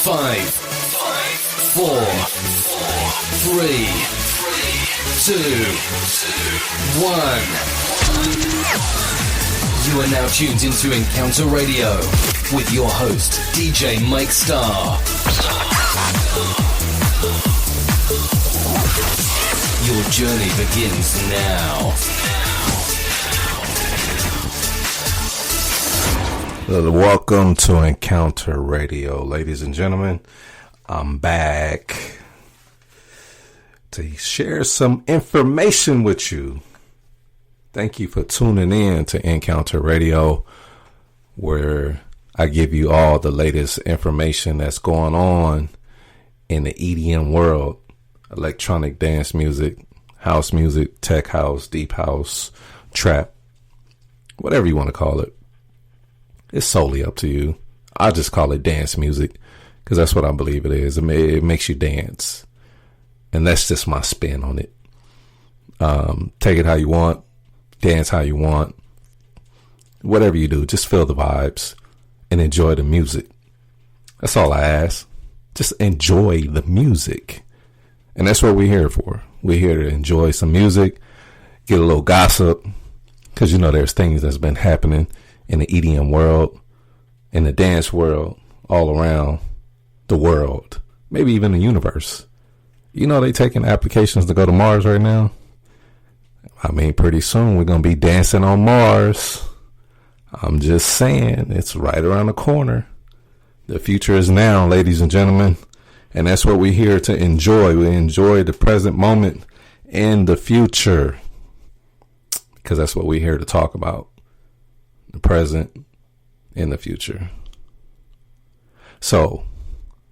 5, 4, 3, 2, 1. You are now tuned into Encounter Radio with your host, DJ Mike Starr. Your journey begins now. Welcome to Encounter Radio, ladies and gentlemen. I'm back to share some information with you. Thank you for tuning in to Encounter Radio, where I give you all the latest information that's going on in the EDM world, electronic dance music, house music, tech house, deep house, trap, whatever you want to call it. It's solely up to you. I just call it dance music because that's what I believe it is. It makes you dance. And that's just my spin on it. Take it how you want. Dance how you want. Whatever you do, just feel the vibes and enjoy the music. That's all I ask. Just enjoy the music. And that's what we're here for. We're here to enjoy some music, get a little gossip, because you know there's things that's been happening in the EDM world, in the dance world, all around the world, maybe even the universe. You know they taking applications to go to Mars right now. I mean, pretty soon we're going to be dancing on Mars. I'm just saying, it's right around the corner. The future is now, ladies and gentlemen. And that's what we're here to enjoy. We enjoy the present moment and the future, because that's what we're here to talk about. The present and the future. So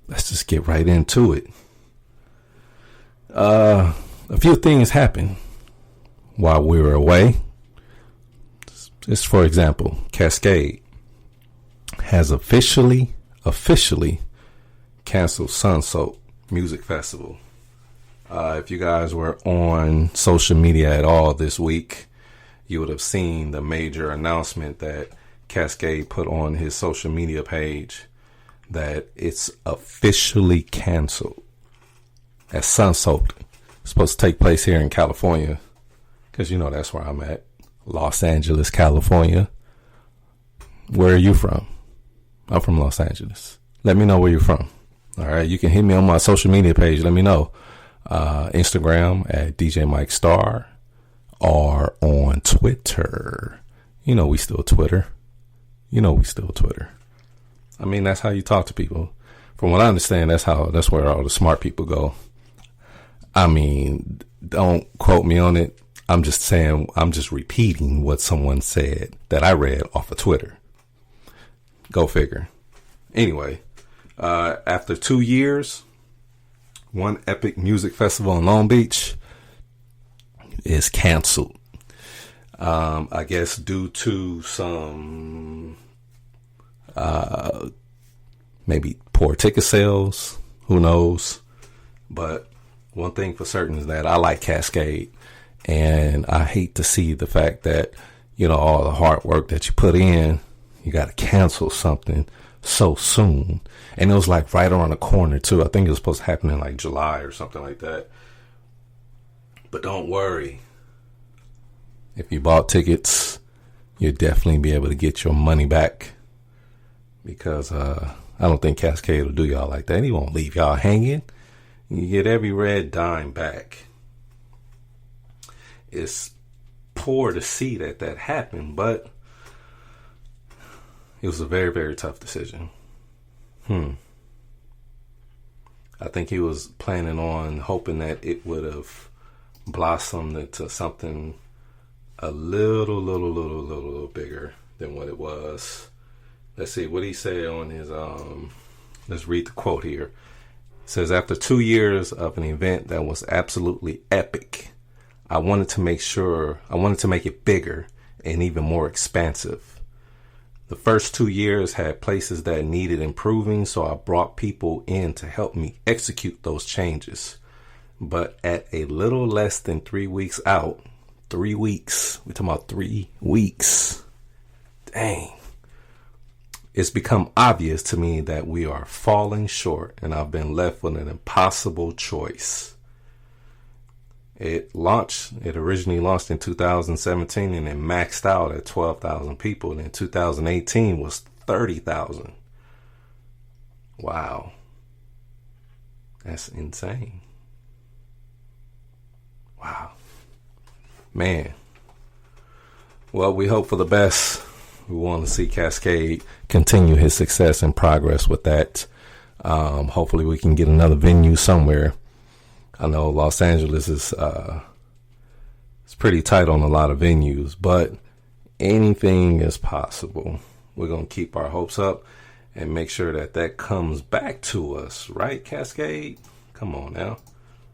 let's just get right into it. A few things happened while we were away. Just for example, Cascade has officially canceled Sunsoak Music Festival. If you guys were on social media at all this week, you would have seen the major announcement that Cascade put on his social media page that it's officially canceled. At Sunsoak. It's supposed to take place here in California, because you know that's where I'm at. Los Angeles, California. Where are you from? I'm from Los Angeles. Let me know where you're from. All right, you can hit me on my social media page. Let me know. Instagram at DJ Mike Starr, or on Twitter. You know we still Twitter. I mean, that's how you talk to people. From what I understand, that's where all the smart people go. I mean, don't quote me on it. I'm just saying, I'm just repeating what someone said that I read off of Twitter. Go figure. Anyway, after 2 years, one epic music festival in Long Beach is canceled. I guess due to some maybe poor ticket sales. Who knows? But one thing for certain is that I like Cascade, and I hate to see the fact that, you know, all the hard work that you put in, you got to cancel something so soon. And it was like right around the corner too. I think it was supposed to happen in like July or something like that. But don't worry. If you bought tickets, you'll definitely be able to get your money back, because I don't think Cascade will do y'all like that. He won't leave y'all hanging. You get every red dime back. It's poor to see that happened, but it was a very, very tough decision. I think he was planning on hoping that it would have blossomed into something a little bigger than what it was. Let's see what he said on his let's read the quote here. It says, after 2 years of an event that was absolutely epic, I wanted to make it bigger and even more expansive. The first 2 years had places that needed improving, so I brought people in to help me execute those changes. But at a little less than 3 weeks out, 3 weeks, we're talking about 3 weeks. Dang. it's become obvious to me that we are falling short, and I've been left with an impossible choice. It originally launched in 2017 and it maxed out at 12,000 people. And in 2018 was 30,000. Wow. That's insane. Wow. Man. Well, we hope for the best. We want to see Cascade continue his success and progress with that. Hopefully we can get another venue somewhere. I know Los Angeles is it's pretty tight on a lot of venues, but anything is possible. We're going to keep our hopes up and make sure that comes back to us, right, Cascade? Come on now.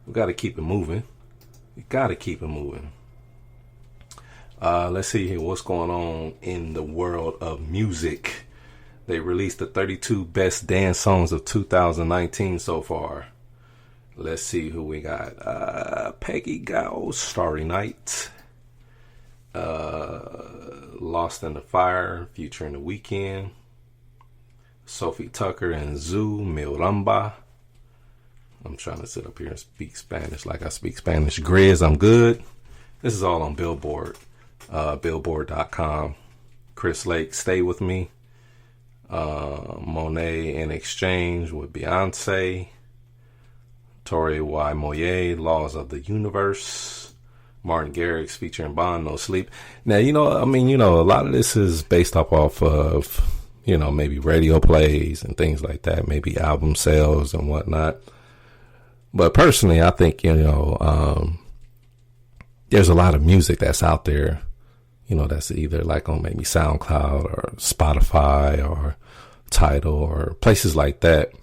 We got to keep it moving. We got to keep it moving. Let's see here what's going on in the world of music. They released the 32 best dance songs of 2019 so far. Let's see who we got. Peggy Gao, Starry Night. Lost in the Fire, featuring The Weeknd. Sophie Tucker and Zoo, Milramba. I'm trying to sit up here and speak Spanish like I speak Spanish. Grizz, I'm Good. This is all on Billboard. Billboard.com. Chris Lake, Stay With Me. Monet in Exchange with Beyonce. Tori Y. Moye, Laws of the Universe. Martin Garrix featuring Bond, No Sleep. Now, a lot of this is based off of, maybe radio plays and things like that, maybe album sales and whatnot. But personally, I think, there's a lot of music that's out there, that's either like on maybe SoundCloud or Spotify or Tidal or places like that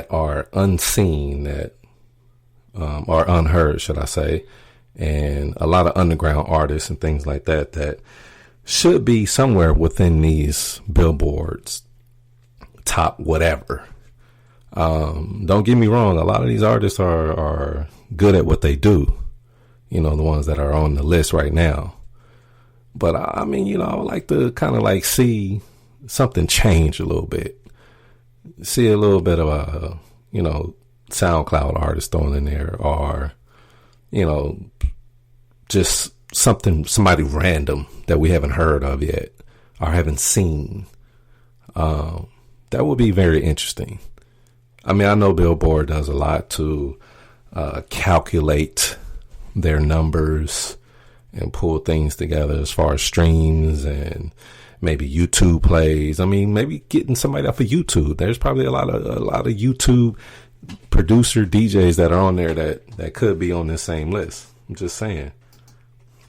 are unseen, that are unheard, should I say, and a lot of underground artists and things like that should be somewhere within these billboards, top whatever. Don't get me wrong, a lot of these artists are good at what they do, the ones that are on the list right now. But I would like to kind of like see something change a little bit. See a little bit of a, SoundCloud artist thrown in there, or, just somebody random that we haven't heard of yet or haven't seen. That would be very interesting. I know Billboard does a lot to calculate their numbers and pull things together as far as streams and maybe YouTube plays. Maybe getting somebody off of YouTube. There's probably a lot of YouTube producer DJs that are on there that could be on this same list. I'm just saying.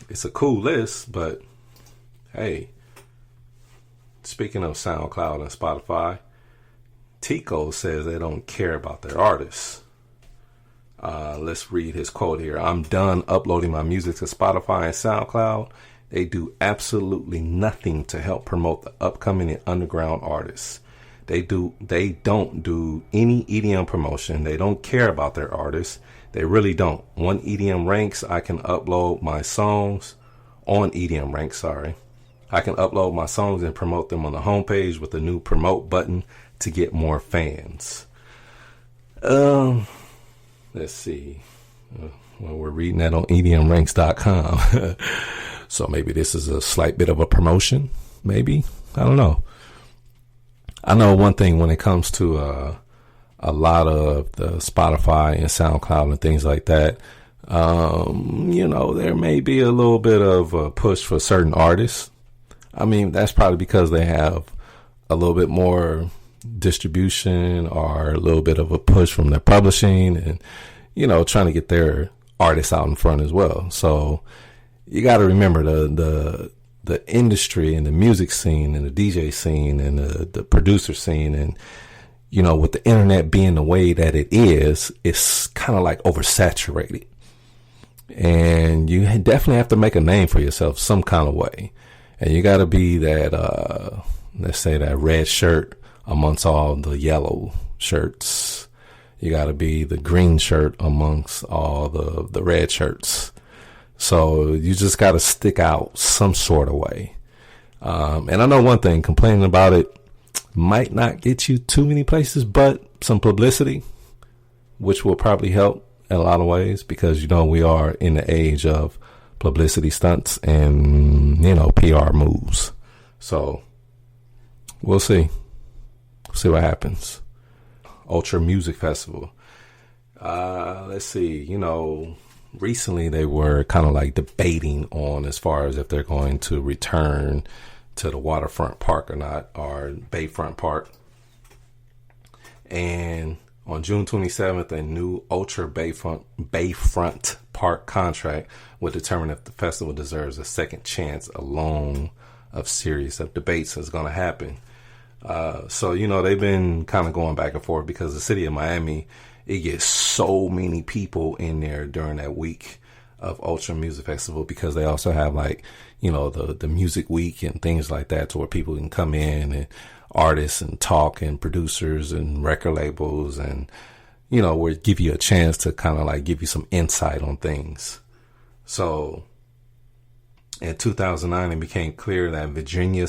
It's a cool list, but hey, speaking of SoundCloud and Spotify, Tico says they don't care about their artists. Let's read his quote here. I'm done uploading my music to Spotify and SoundCloud. They do absolutely nothing to help promote the upcoming and underground artists. They don't do any EDM promotion. They don't care about their artists. They really don't. On EDM Ranks, I can upload my songs on EDM Ranks, sorry. I can upload my songs and promote them on the homepage with the new promote button to get more fans. Let's see. Well, we're reading that on EDMRanks.com. So maybe this is a slight bit of a promotion. Maybe. I don't know. I know one thing when it comes to a lot of the Spotify and SoundCloud and things like that. There may be a little bit of a push for certain artists. That's probably because they have a little bit more distribution or a little bit of a push from their publishing and, trying to get their artists out in front as well. So you got to remember the industry and the music scene and the DJ scene and the producer scene. And, with the internet being the way that it is, it's kind of like oversaturated. And you definitely have to make a name for yourself some kind of way. And you got to be that, let's say that red shirt amongst all the yellow shirts. You got to be the green shirt amongst all the red shirts. So you just got to stick out some sort of way. And I know one thing, complaining about it might not get you too many places, but some publicity, which will probably help in a lot of ways, because, you know, we are in the age of publicity stunts and, you know, PR moves. So we'll see. See what happens. Ultra Music Festival. Let's see, you know, recently they were kind of like debating on as far as if they're going to return to the waterfront park or not, or Bayfront Park. And on June 27th, a new Ultra Bayfront Park contract will determine if the festival deserves a second chance. A long of series of debates is going to happen. So, you know, they've been kind of going back and forth because the city of Miami, it gets so many people in there during that week of Ultra Music Festival, because they also have, like, you know, the music week and things like that, to where people can come in, and artists and talk, and producers and record labels, and, you know, where it give you a chance to kind of like give you some insight on things. So in 2009, it became clear that Virginia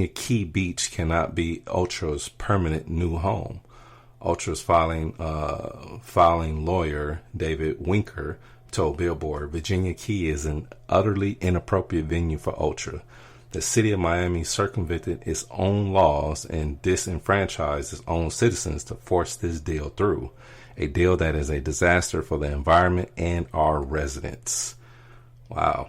Key Beach cannot be Ultra's permanent new home. Ultra's filing lawyer David Winker told Billboard, Virginia Key is an utterly inappropriate venue for Ultra. The city of Miami circumvented its own laws and disenfranchised its own citizens to force this deal through, a deal that is a disaster for the environment and our residents. Wow.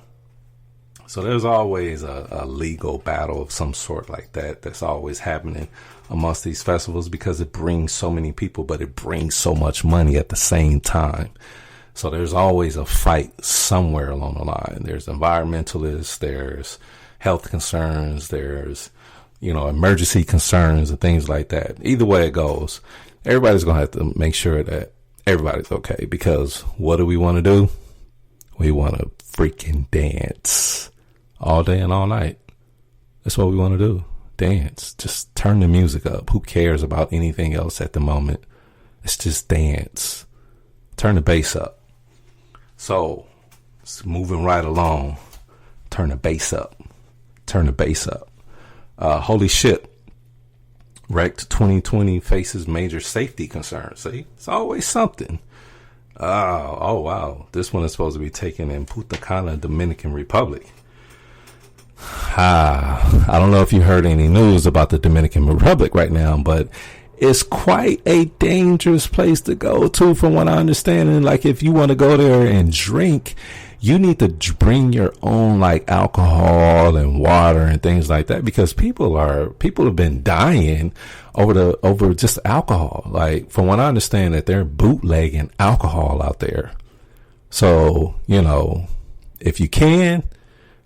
So there's always a legal battle of some sort like that that's always happening amongst these festivals, because it brings so many people, but it brings so much money at the same time. So there's always a fight somewhere along the line. There's environmentalists, there's health concerns, there's, you know, emergency concerns and things like that. Either way it goes, everybody's going to have to make sure that everybody's okay, because what do we want to do? We want to freaking dance all day and all night. That's what we want to do. Dance. Just turn the music up. Who cares about anything else at the moment? It's just dance. Turn the bass up. So, it's moving right along. Turn the bass up. Turn the bass up. Holy shit. Wrecked 2020 faces major safety concerns. See? It's always something. Oh, wow. This one is supposed to be taken in Punta Cana, Dominican Republic. I don't know if you heard any news about the Dominican Republic right now, but it's quite a dangerous place to go to, from what I understand. And like, if you want to go there and drink, you need to bring your own like alcohol and water and things like that, because people have been dying over just alcohol. Like, from what I understand, that they're bootlegging alcohol out there. So, you know, if you can,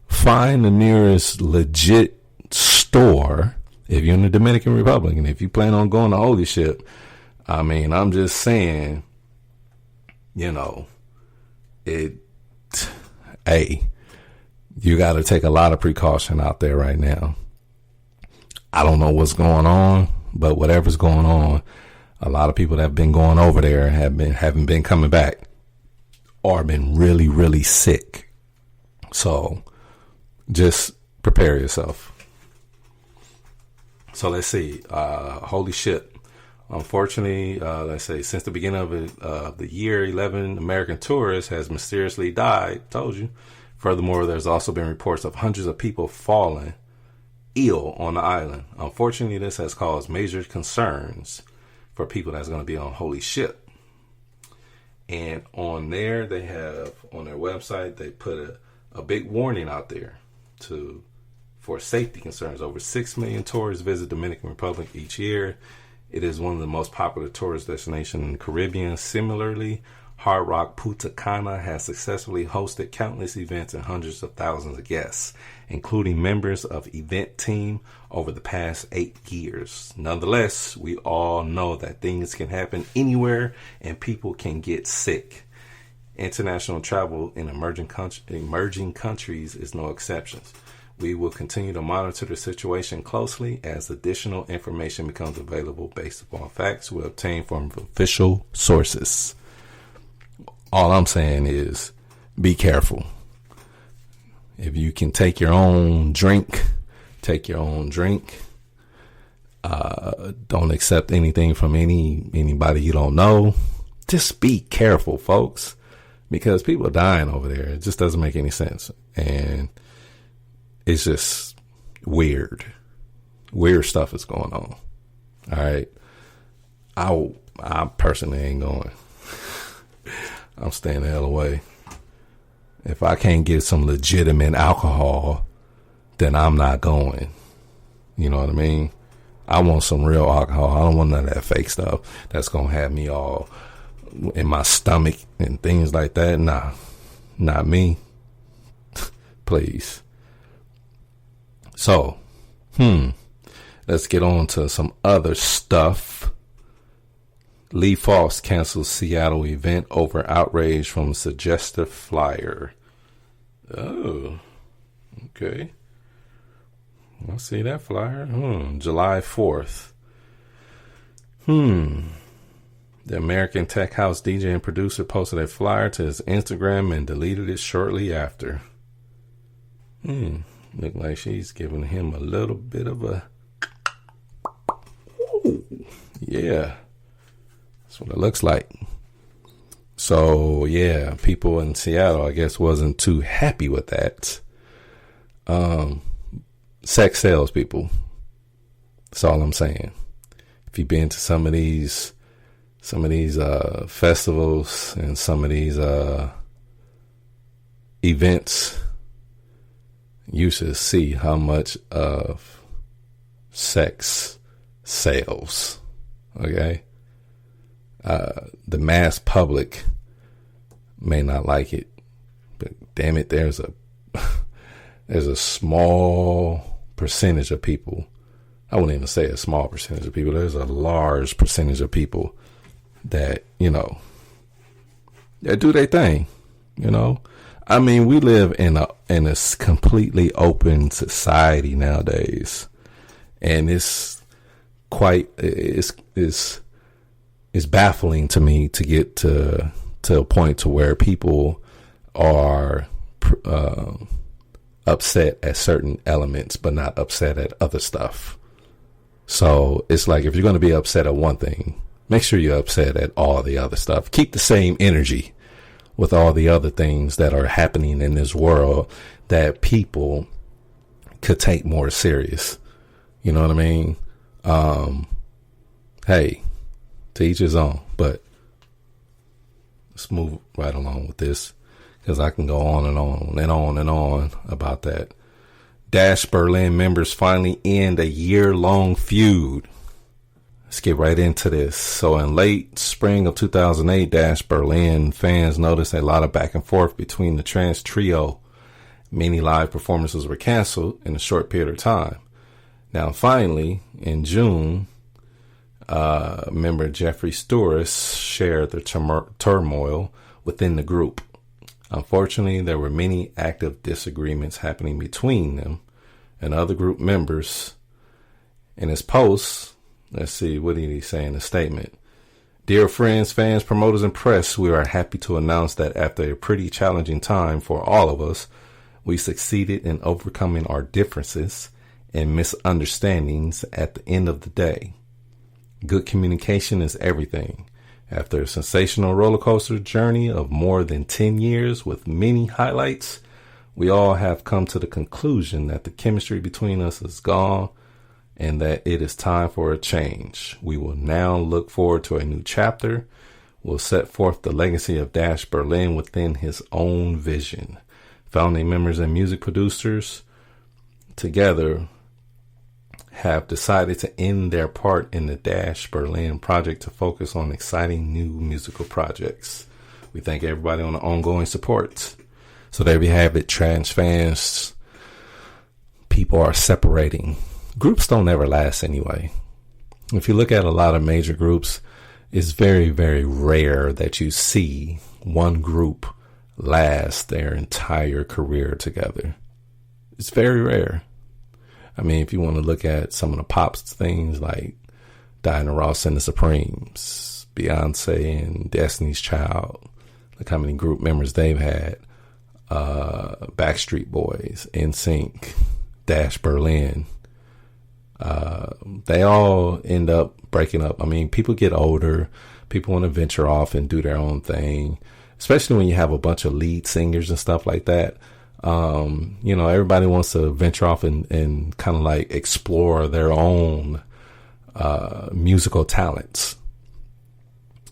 find the nearest legit store if you're in the Dominican Republic, and if you plan on going to holy ship. I mean, I'm just saying, you know, hey, you got to take a lot of precaution out there right now. I don't know what's going on, but whatever's going on, a lot of people that have been going over there haven't been coming back, or been really, really sick. So just prepare yourself. So let's see. Holy shit. Unfortunately, let's say since the beginning of the year, 11 American tourists has mysteriously died. Told you. Furthermore, there's also been reports of hundreds of people falling ill on the island. Unfortunately, this has caused major concerns for people that's going to be on holy ship. And on there, they have, on their website, they put a big warning out there for safety concerns. Over 6 million tourists visit Dominican Republic each year. It is one of the most popular tourist destinations in the Caribbean. Similarly, Hard Rock Punta Cana has successfully hosted countless events and hundreds of thousands of guests, including members of event team over the past 8 years. Nonetheless, we all know that things can happen anywhere and people can get sick. International travel in emerging countries is no exception. We will continue to monitor the situation closely as additional information becomes available based upon facts we obtain from official sources. All I'm saying is be careful. If you can take your own drink, take your own drink. Don't accept anything from anybody you don't know. Just be careful, folks, because people are dying over there. It just doesn't make any sense. And it's just weird. Weird stuff is going on. All right. I personally ain't going. I'm staying the hell away. If I can't get some legitimate alcohol, then I'm not going. You know what I mean? I want some real alcohol. I don't want none of that fake stuff that's going to have me all in my stomach and things like that. Nah, not me. Please. So, let's get on to some other stuff. Lee Foss cancels Seattle event over outrage from suggestive flyer. Oh, okay. I see that flyer. July 4th. The American Tech House DJ and producer posted a flyer to his Instagram and deleted it shortly after. Look like she's giving him a little bit of a... Ooh, yeah. That's what it looks like. So, yeah, people in Seattle, I guess, wasn't too happy with that. Sex sells, people. That's all I'm saying. If you've been to some of these festivals and some of these events, you should see how much of sex sells. Okay? The mass public may not like it, but damn it, there's a small percentage of people. I wouldn't even say a small percentage of people. There's a large percentage of people that, that do their thing. I mean, we live in a completely open society nowadays, and it's baffling to me to get to a point to where people are upset at certain elements, but not upset at other stuff. So it's like, if you're going to be upset at one thing, make sure you're upset at all the other stuff. Keep the same energy with all the other things that are happening in this world that people could take more serious. You know what I mean? Hey, to each his own, but let's move right along with this, because I can go on and on and on and on about that. Dash Berlin members finally end a year-long feud. Let's get right into this. So in late spring of 2008, Dash Berlin fans noticed a lot of back and forth between the trans trio. Many live performances were canceled in a short period of time. Now finally, in June, member Jeffrey Stouris shared the turmoil within the group. Unfortunately, there were many active disagreements happening between them and other group members. In his post, let's see, what did he say in the statement? Dear friends, fans, promoters, and press, we are happy to announce that after a pretty challenging time for all of us, we succeeded in overcoming our differences and misunderstandings at the end of the day. Good communication is everything. After a sensational roller coaster journey of more than 10 years with many highlights, we all have come to the conclusion that the chemistry between us is gone and that it is time for a change. We will now look forward to a new chapter. We'll set forth the legacy of Dash Berlin within his own vision. Founding members and music producers together have decided to end their part in the Dash Berlin project to focus on exciting new musical projects. We thank everybody on the ongoing support. So there we have it, trans fans. People are separating. Groups don't ever last anyway. If you look at a lot of major groups, it's very, very rare that you see one group last their entire career together. It's very rare. I mean, if you want to look at some of the pop things like Diana Ross and the Supremes, Beyonce and Destiny's Child, look how many group members they've had. Backstreet Boys, NSYNC, Dash Berlin. They all end up breaking up. I mean, people get older. People want to venture off and do their own thing, especially when you have a bunch of lead singers and stuff like that. Everybody wants to venture off and kind of like explore their own musical talents.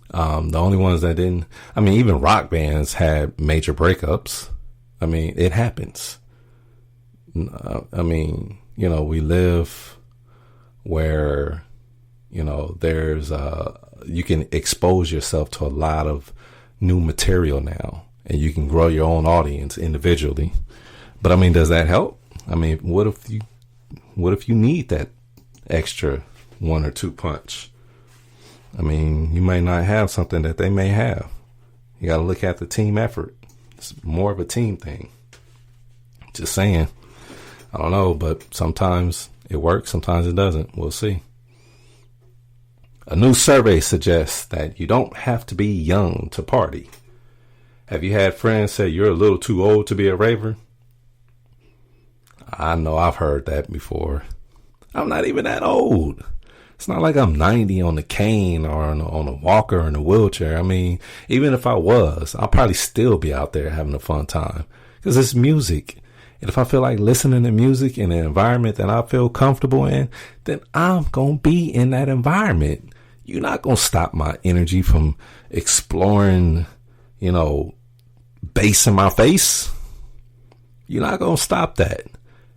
The only ones that didn't, I mean, even rock bands had major breakups. I mean, it happens. I mean, we live where, there's, you can expose yourself to a lot of new material now, and you can grow your own audience individually. But I mean, does that help? I mean, what if you need that extra 1 or 2 punch? I mean, you might not have something that they may have. You got to look at the team effort. It's more of a team thing. Just saying. I don't know, but sometimes it works, sometimes it doesn't. We'll see. A new survey suggests that you don't have to be young to party. Have you had friends say you're a little too old to be a raver? I know I've heard that before. I'm not even that old. It's not like I'm 90 on the cane or on a walker or in a wheelchair. I mean, even if I was, I'll probably still be out there having a fun time because it's music. And if I feel like listening to music in an environment that I feel comfortable in, then I'm going to be in that environment. You're not going to stop my energy from exploring, bass in my face. You're not going to stop that.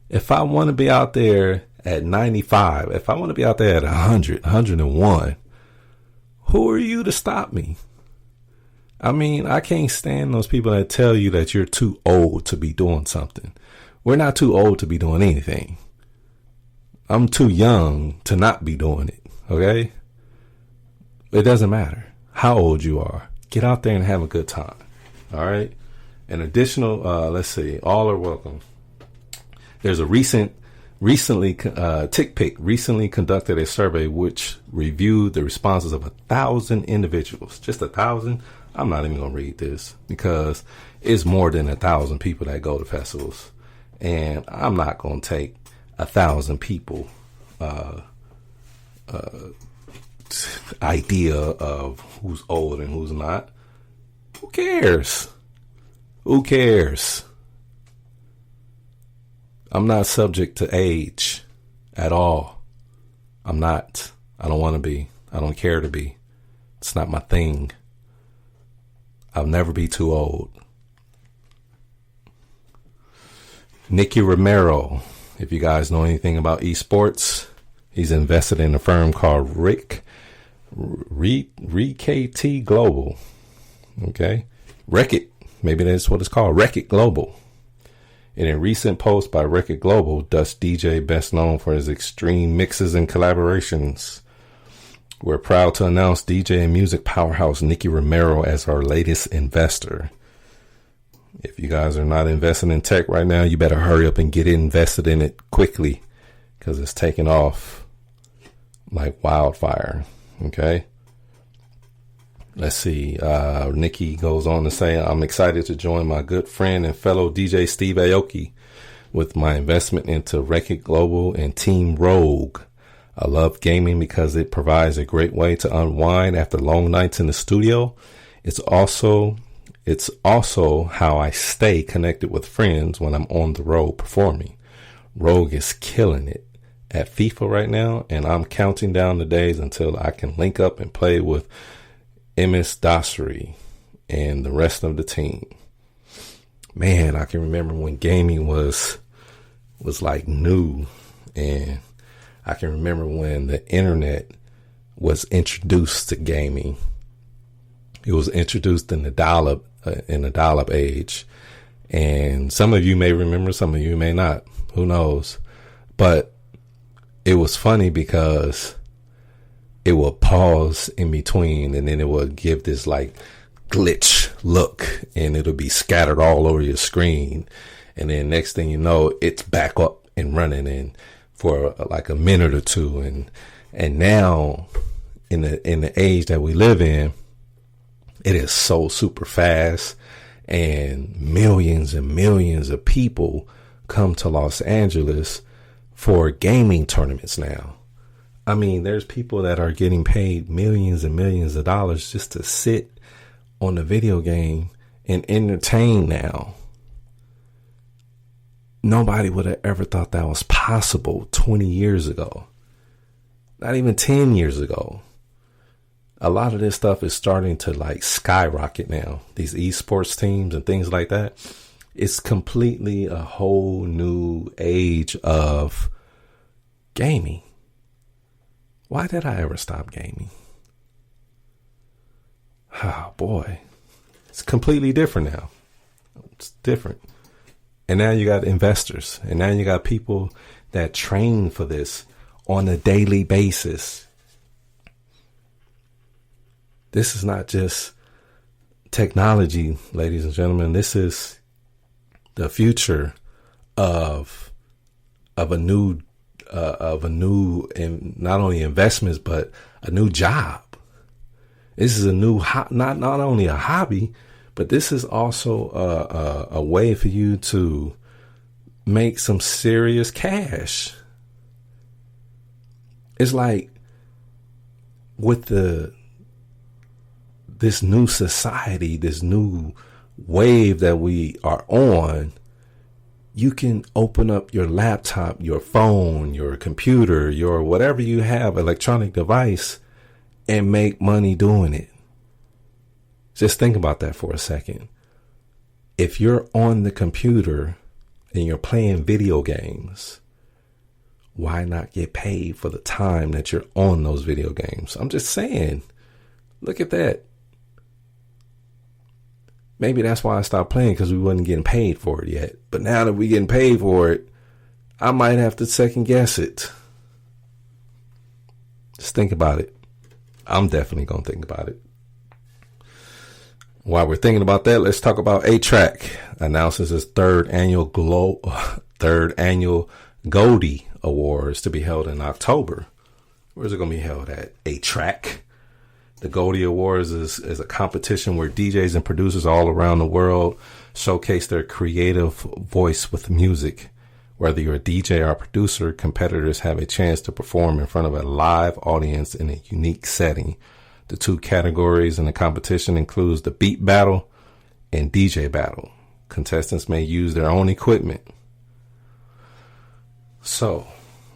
If I want to be out there at 95, if I want to be out there at 100, 101, who are you to stop me? I mean, I can't stand those people that tell you that you're too old to be doing something. We're not too old to be doing anything. I'm too young to not be doing it. Okay? It doesn't matter how old you are. Get out there and have a good time. All right? An additional, let's see, all are welcome. There's a TickPick recently conducted a survey which reviewed the responses of 1,000 individuals. Just 1,000? I'm not even going to read this because it's more than 1,000 people that go to festivals. And I'm not going to take 1,000 people idea of who's old and who's not. Who cares? Who cares? I'm not subject to age at all. I'm not. I don't want to be. I don't care to be. It's not my thing. I'll never be too old. Nicky Romero, if you guys know anything about esports, he's invested in a firm called RKT Global. Okay? Reckitt. Maybe that's what it's called. Reckitt Global. In a recent post by Reckitt Global, Dutch DJ best known for his extreme mixes and collaborations, we're proud to announce DJ and music powerhouse Nicky Romero as our latest investor. If you guys are not investing in tech right now, you better hurry up and get invested in it quickly because it's taking off like wildfire. Okay? Let's see. Nikki goes on to say, I'm excited to join my good friend and fellow DJ Steve Aoki with my investment into Reckitt Global and Team Rogue. I love gaming because it provides a great way to unwind after long nights in the studio. It's also how I stay connected with friends when I'm on the road performing. Rogue is killing it at FIFA right now, and I'm counting down the days until I can link up and play with Emis Dasri and the rest of the team. Man, I can remember when gaming was like new, and I can remember when the internet was introduced to gaming. It was introduced in the dial-up age, and some of you may remember, some of you may not. Who knows? But it was funny because it will pause in between, and then it will give this like glitch look, and it'll be scattered all over your screen. And then next thing you know, it's back up and running in for like a minute or two. And now in the age that we live in, it is so super fast, and millions of people come to Los Angeles for gaming tournaments now. I mean, there's people that are getting paid millions and millions of dollars just to sit on the video game and entertain now. Nobody would have ever thought that was possible 20 years ago. Not even 10 years ago. A lot of this stuff is starting to like skyrocket now. These esports teams and things like that. It's completely a whole new age of gaming. Why did I ever stop gaming? Oh boy. It's completely different now. It's different. And now you got investors. And now you got people that train for this on a daily basis. This is not just technology, ladies and gentlemen. This is the future of a new and not only investments, but a new job. This is a new, not only a hobby, but this is also a way for you to make some serious cash. It's like with this new society, this new wave that we are on, you can open up your laptop, your phone, your computer, your whatever you have, electronic device, and make money doing it. Just think about that for a second. If you're on the computer and you're playing video games, why not get paid for the time that you're on those video games? I'm just saying, look at that. Maybe that's why I stopped playing, because we wasn't getting paid for it yet. But now that we're getting paid for it, I might have to second guess it. Just think about it. I'm definitely going to think about it. While we're thinking about that, let's talk about A-Track. Announces his third annual Goldie Awards to be held in October. Where's it going to be held at? A-Track. The Goldie Awards is a competition where DJs and producers all around the world showcase their creative voice with music. Whether you're a DJ or a producer, competitors have a chance to perform in front of a live audience in a unique setting. The two categories in the competition includes the beat battle and DJ battle. Contestants may use their own equipment. So,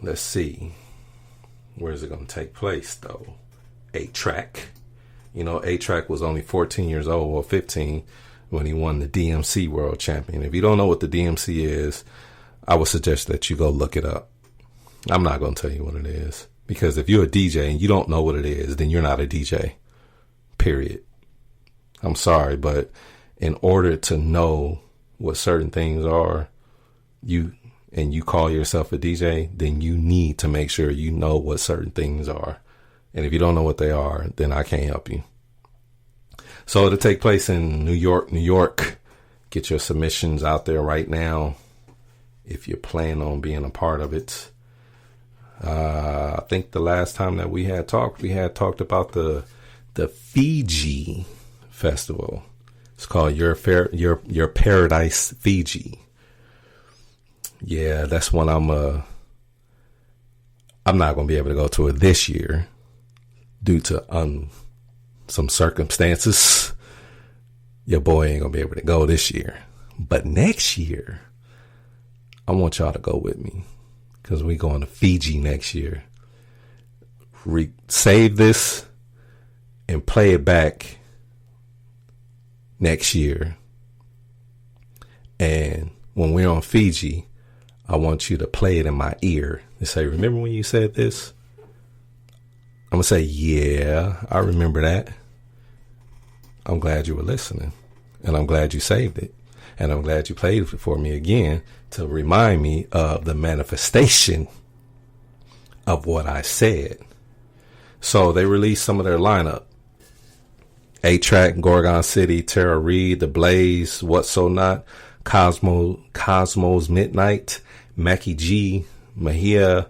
let's see. Where is it going to take place, though? A-Track. You know, A-Track was only 14 years old, or 15, when he won the DMC World Champion. If you don't know what the DMC is, I would suggest that you go look it up. I'm not going to tell you what it is. Because if you're a DJ and you don't know what it is, then you're not a DJ. Period. I'm sorry, but in order to know what certain things are, you call yourself a DJ, then you need to make sure you know what certain things are. And if you don't know what they are, then I can't help you. So it'll take place in New York. Get your submissions out there right now if you plan on being a part of it. I think the last time that we had talked about the Fiji Festival. It's called Your Paradise Fiji. Yeah, that's one I'm not going to be able to go to it this year due to some circumstances. Your boy ain't going to be able to go this year. But next year, I want y'all to go with me, because we going to Fiji next year. Save this and play it back next year. And when we're on Fiji, I want you to play it in my ear and say, remember when you said this? I'm going to say, yeah, I remember that. I'm glad you were listening. And I'm glad you saved it. And I'm glad you played it for me again to remind me of the manifestation of what I said. So they released some of their lineup. A-Track, Gorgon City, Tara Reid, The Blaze, What So Not, Cosmos Midnight, Mackie G, Mahia,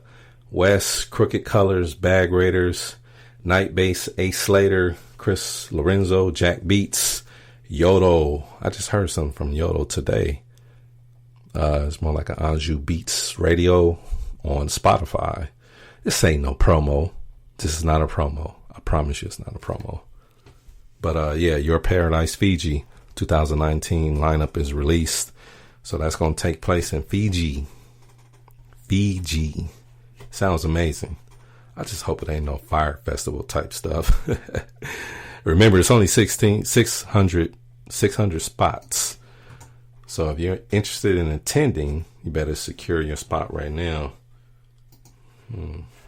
West, Crooked Colors, Bag Raiders, Night Bass, Ace Slater, Chris Lorenzo, Jack Beats, Yodel. I just heard something from Yodel today. It's more like an Anjou Beats radio on Spotify. This ain't no promo. This is not a promo. I promise you it's not a promo. But yeah, Your Paradise Fiji 2019 lineup is released. So that's going to take place in Fiji. Fiji. Sounds amazing. I just hope it ain't no fire festival type stuff. Remember, it's only 600 spots. So if you're interested in attending, you better secure your spot right now.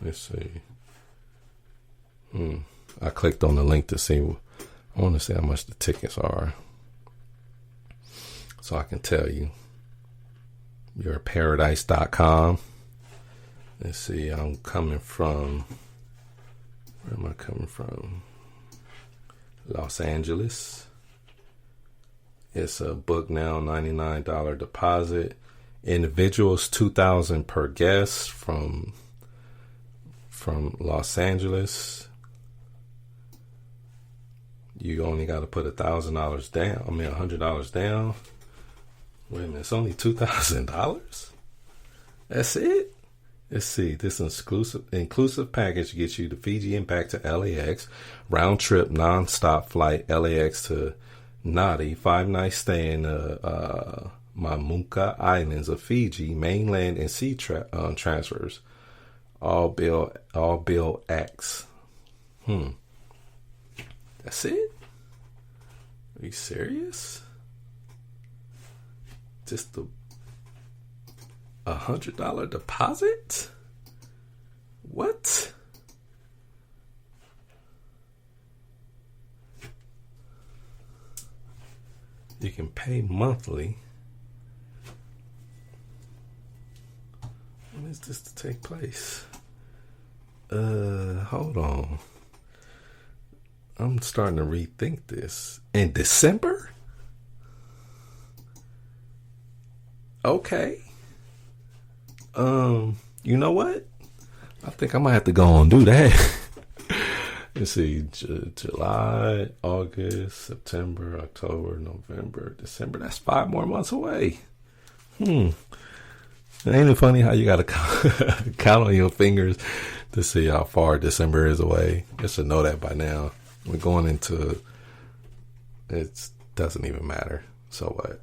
Let's see. I clicked on the link to see. I want to see how much the tickets are, so I can tell you. Yourparadise.com. Let's see. I'm coming from. Where am I coming from? Los Angeles. It's a book now, $99 deposit. Individuals, $2,000 per guest from Los Angeles. You only got to put $1,000 down. I mean, $100 down. Wait a minute, it's only $2,000. That's it. Let's see. This inclusive package gets you to Fiji and back to LAX. Round trip, non-stop flight, LAX to Nadi. 5-night stay in the Mamuka Islands of Fiji, mainland and sea transfers. All bill X. That's it? Are you serious? Just $100 deposit? What? You can pay monthly. When is this to take place? Hold on. I'm starting to rethink this. In December? Okay. You know what? I think I might have to go and do that. Let's see. July, August, September, October, November, December. That's 5 more months away. Ain't it funny how you got to count on your fingers to see how far December is away? You should know that by now. We're going into, it doesn't even matter. So what?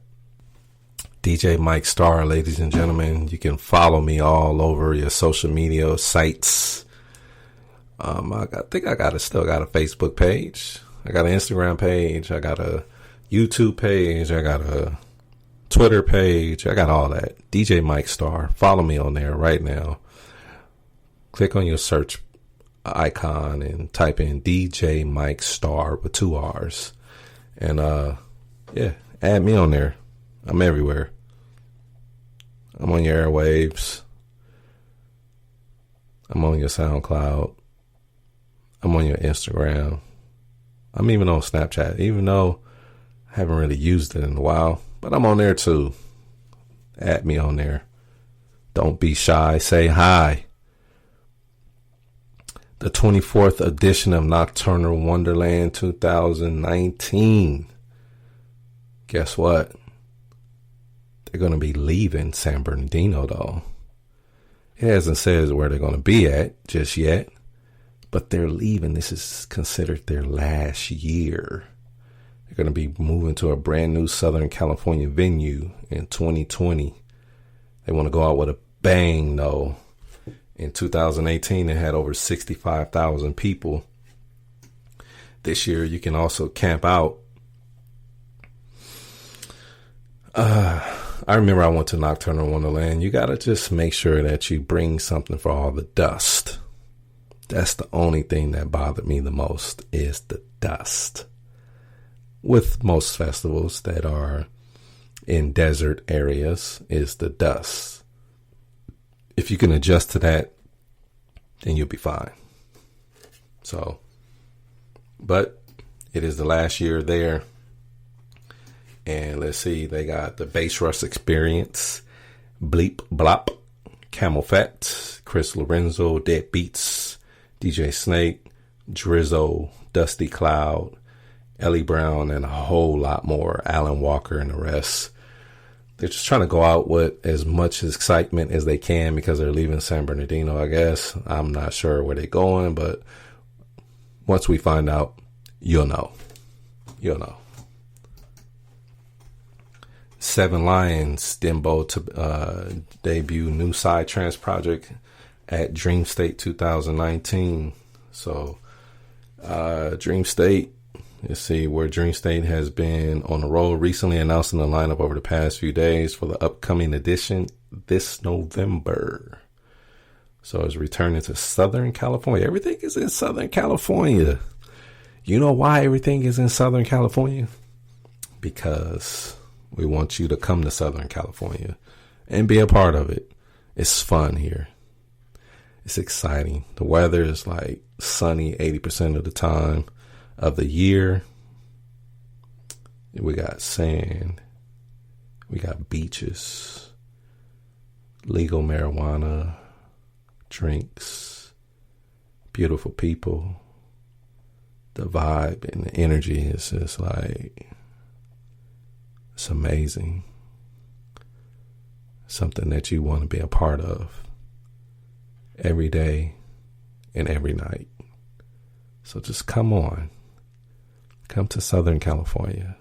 DJ Mike Starr, ladies and gentlemen. You can follow me all over your social media sites. I think I still got a Facebook page. I got an Instagram page. I got a YouTube page. I got a Twitter page. I got all that. DJ Mike Starr. Follow me on there right now. Click on your search icon and type in DJ Mike Starr with 2 R's. And yeah, add me on there. I'm everywhere. I'm on your airwaves. I'm on your SoundCloud. I'm on your Instagram. I'm even on Snapchat, even though I haven't really used it in a while. But I'm on there too. Add me on there. Don't be shy. Say hi. The 24th edition of Nocturnal Wonderland 2019. Guess what? They're going to be leaving San Bernardino, though. It hasn't said where they're going to be at just yet, but they're leaving. This is considered their last year. They're going to be moving to a brand new Southern California venue in 2020. They want to go out with a bang, though. In 2018, they had over 65,000 people. This year, you can also camp out. I remember I went to Nocturnal Wonderland. You got to just make sure that you bring something for all the dust. That's the only thing that bothered me the most is the dust. With most festivals that are in desert areas is the dust. If you can adjust to that, then you'll be fine. So, but it is the last year there. And let's see, they got the Bass Rush Experience, Bleep Blop, Camel Fat, Chris Lorenzo, Dead Beats, DJ Snake, Drizzo, Dusty Cloud, Ellie Brown, and a whole lot more, Alan Walker and the rest. They're just trying to go out with as much excitement as they can because they're leaving San Bernardino, I guess. I'm not sure where they're going, but once we find out, you'll know. You'll know. Seven Lions Dembo to debut new Psytrance project at Dream State 2019. So Dream State, let's see where Dream State has been on the road recently, announcing the lineup over the past few days for the upcoming edition this November. So it's returning to Southern California. Everything is in Southern California. You know why everything is in Southern California? Because we want you to come to Southern California and be a part of it. It's fun here. It's exciting. The weather is like sunny 80% of the time of the year. We got sand. We got beaches, legal marijuana, drinks, beautiful people. The vibe and the energy is just like, it's amazing. Something that you want to be a part of every day and every night. So just come on. Come to Southern California.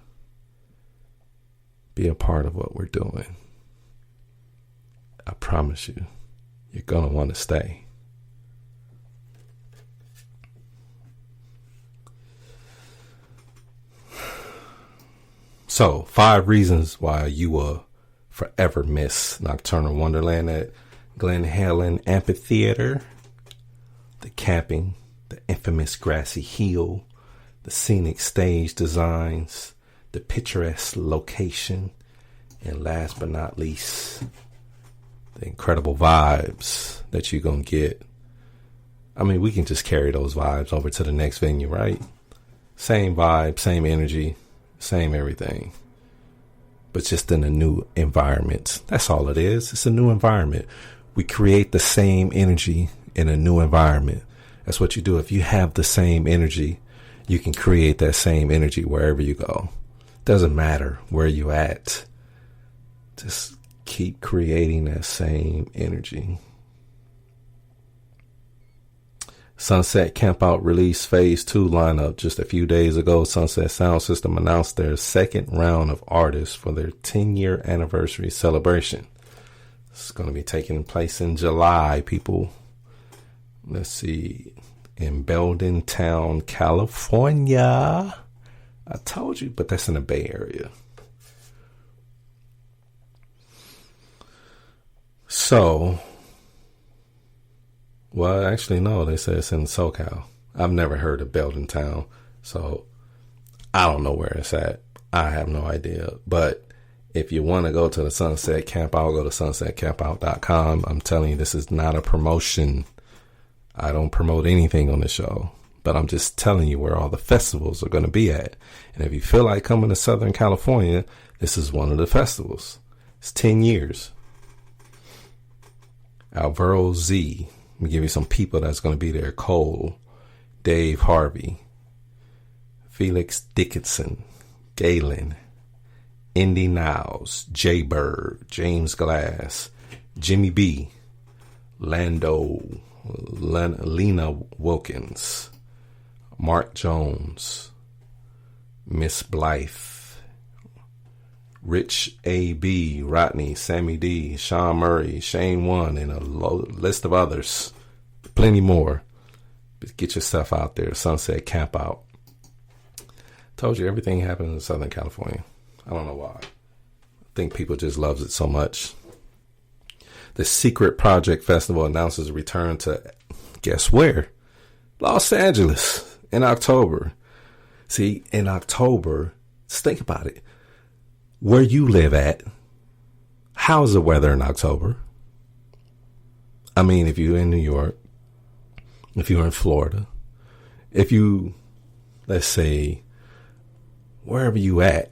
Be a part of what we're doing. I promise you, you're going to want to stay. So, 5 reasons why you will forever miss Nocturnal Wonderland at Glen Helen Amphitheater. The camping, the infamous grassy hill, the scenic stage designs, the picturesque location, and last but not least, the incredible vibes that you're going to get. I mean, we can just carry those vibes over to the next venue, right? Same vibe, same energy, same everything, but just in a new environment. That's all it is. It's a new environment. We create the same energy in a new environment. That's what you do. If you have the same energy, you can create that same energy wherever you go. Doesn't matter where you at. Just keep creating that same energy. Sunset Campout release Phase 2 lineup. Just a few days ago, Sunset Sound System announced their second round of artists for their 10-year anniversary celebration. It's going to be taking place in July, people. Let's see. In Belden Town, California. I told you, but that's in the Bay Area. So, well, actually, no, they said it's in SoCal. I've never heard of Belden Town, so I don't know where it's at. I have no idea. But if you want to go to the Sunset Campout, go to sunsetcampout.com. I'm telling you, this is not a promotion. I don't promote anything on the show, but I'm just telling you where all the festivals are going to be at. And if you feel like coming to Southern California, this is one of the festivals. It's 10 years. Alvaro Z. Let me give you some people that's going to be there. Cole, Dave Harvey, Felix Dickinson, Galen, Indy Niles, Jay Bird, James Glass, Jimmy B, Lando, Lena Wilkins, Mark Jones, Miss Blythe, Rich A.B., Rodney, Sammy D., Sean Murray, Shane One, and a list of others. Plenty more. But get yourself out there. Sunset Campout. Told you everything happens in Southern California. I don't know why. I think people just loves it so much. The Secret Project Festival announces a return to, guess where? Los Angeles in October. See, in October, just think about it. Where you live at, how's the weather in October? I mean, if you're in New York, if you're in Florida, if you, let's say, wherever you at,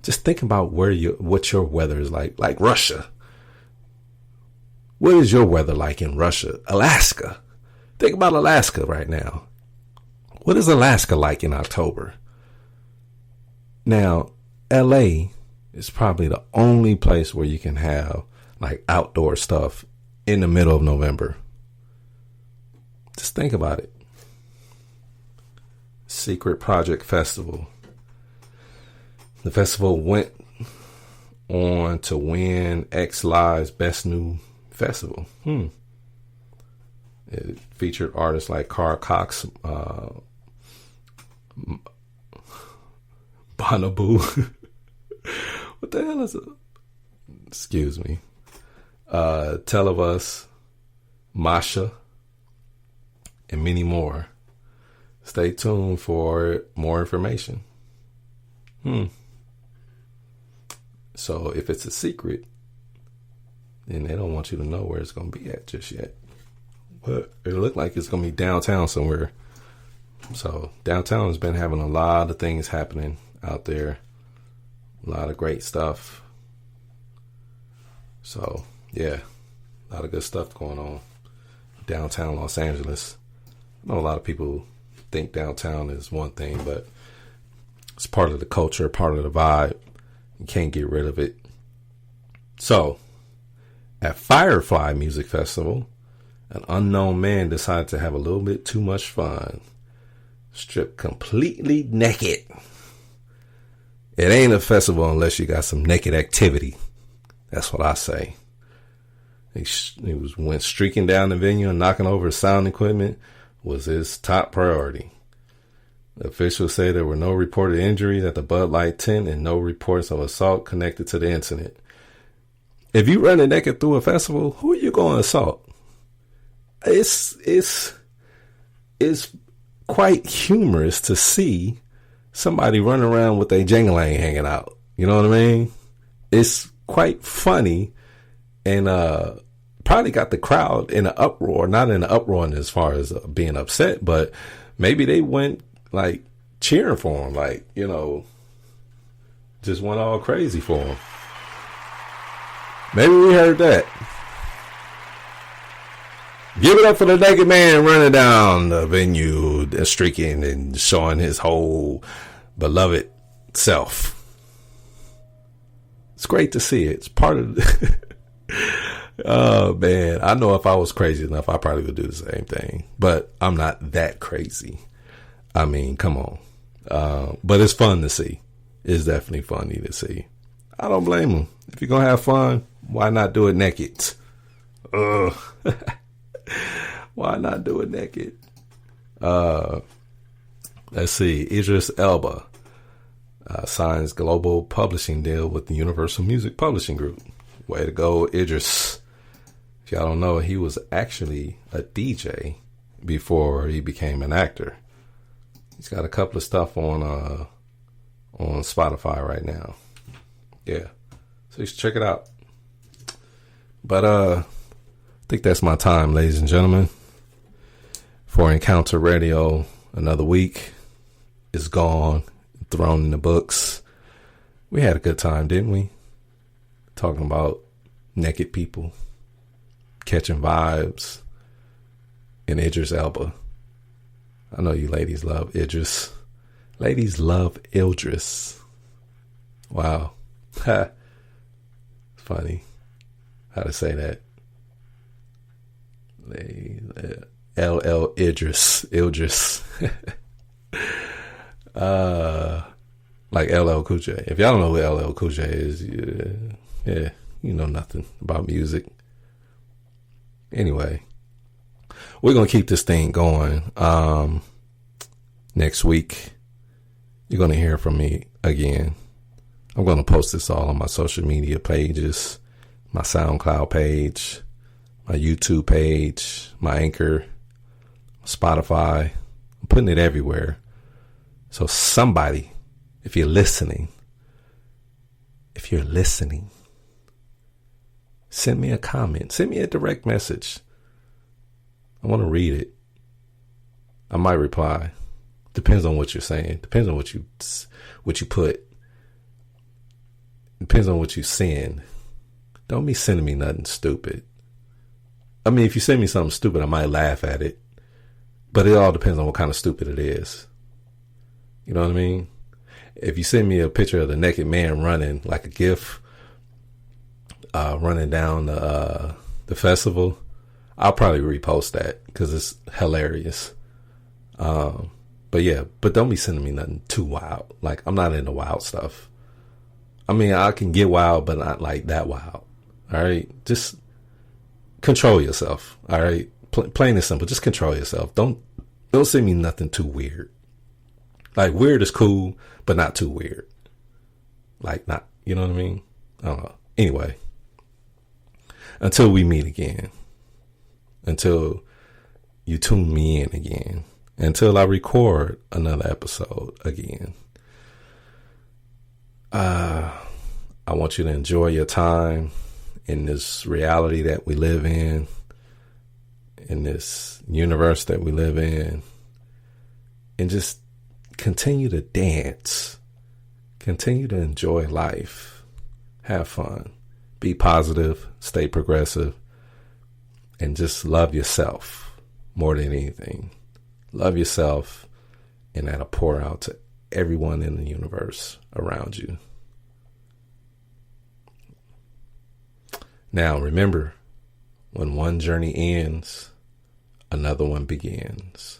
just think about what your weather is like Russia. What is your weather like in Russia? Alaska. Think about Alaska right now. What is Alaska like in October? Now, LA is probably the only place where you can have like outdoor stuff in the middle of November. Just think about it. Secret Project Festival. The festival went on to win X Live's Best New Festival. It featured artists like Carl Cox, Bonobo. What the hell is it? Excuse me. Tell of Us, Masha, and many more. Stay tuned for more information. So if it's a secret, then they don't want you to know where it's going to be at just yet. But it looked like it's going to be downtown somewhere. So downtown has been having a lot of things happening out there. A lot of great stuff. So, yeah, a lot of good stuff going on. Downtown Los Angeles. I know a lot of people think downtown is one thing, but it's part of the culture, part of the vibe. You can't get rid of it. So, at Firefly Music Festival, an unknown man decided to have a little bit too much fun. Stripped completely naked. It ain't a festival unless you got some naked activity. That's what I say. He went streaking down the venue and knocking over sound equipment was his top priority. The officials say there were no reported injuries at the Bud Light tent and no reports of assault connected to the incident. If you running naked through a festival, who are you going to assault? It's quite humorous to see somebody running around with a jingling hanging out. You know what I mean? It's quite funny and probably got the crowd in an uproar. Not in an uproar as far as being upset, but maybe they went like cheering for him, like, you know, just went all crazy for him. Maybe we heard that. Give it up for the naked man running down the venue, streaking and showing his whole beloved self. It's great to see it. It's part of the oh man, I know if I was crazy enough, I probably would do the same thing, but I'm not that crazy. I mean, come on. But it's fun to see. It's definitely funny to see. I don't blame him. If you're going to have fun, why not do it naked? Why not do it naked? Let's see. Idris Elba signs global publishing deal with the Universal Music Publishing Group. Way to go, Idris. If y'all don't know, he was actually a DJ before he became an actor. He's got a couple of stuff on Spotify right now. Yeah. So you should check it out. But I think that's my time, ladies and gentlemen. For Encounter Radio, another week is gone, thrown in the books. We had a good time, didn't we? Talking about naked people, catching vibes, and Idris Elba. I know you ladies love Idris. Ladies love Idris. Wow. Funny how to say that. LL Idris. Like LL Cool J. If y'all don't know who LL Cool J is, yeah, you know nothing about music. Anyway, we're going to keep this thing going. Next week, you're going to hear from me again. I'm going to post this all on my social media pages, my SoundCloud page, my YouTube page, my Anchor, Spotify. I'm putting it everywhere. So somebody, if you're listening, send me a comment. Send me a direct message. I want to read it. I might reply. Depends on what you're saying. Depends on what you put. Depends on what you send. Don't be sending me nothing stupid. I mean, if you send me something stupid, I might laugh at it. But it all depends on what kind of stupid it is. You know what I mean? if you send me a picture of the naked man running like a GIF, running down the festival, I'll probably repost that because it's hilarious. But yeah, but don't be sending me nothing too wild. Like, I'm not into wild stuff. I mean, I can get wild, but not like that wild. All right, just control yourself. All right, plain and simple. Just control yourself. Don't send me nothing too weird. Like, weird is cool, but not too weird. Like, not, you know what I mean? I don't know. Anyway, until we meet again, until you tune me in again, until I record another episode again, I want you to enjoy your time in this reality that we live in this universe that we live in, and just continue to dance, continue to enjoy life, have fun, be positive, stay progressive, and just love yourself more than anything. Love yourself, and that'll pour out to everyone in the universe around you. Now, remember, when one journey ends, another one begins.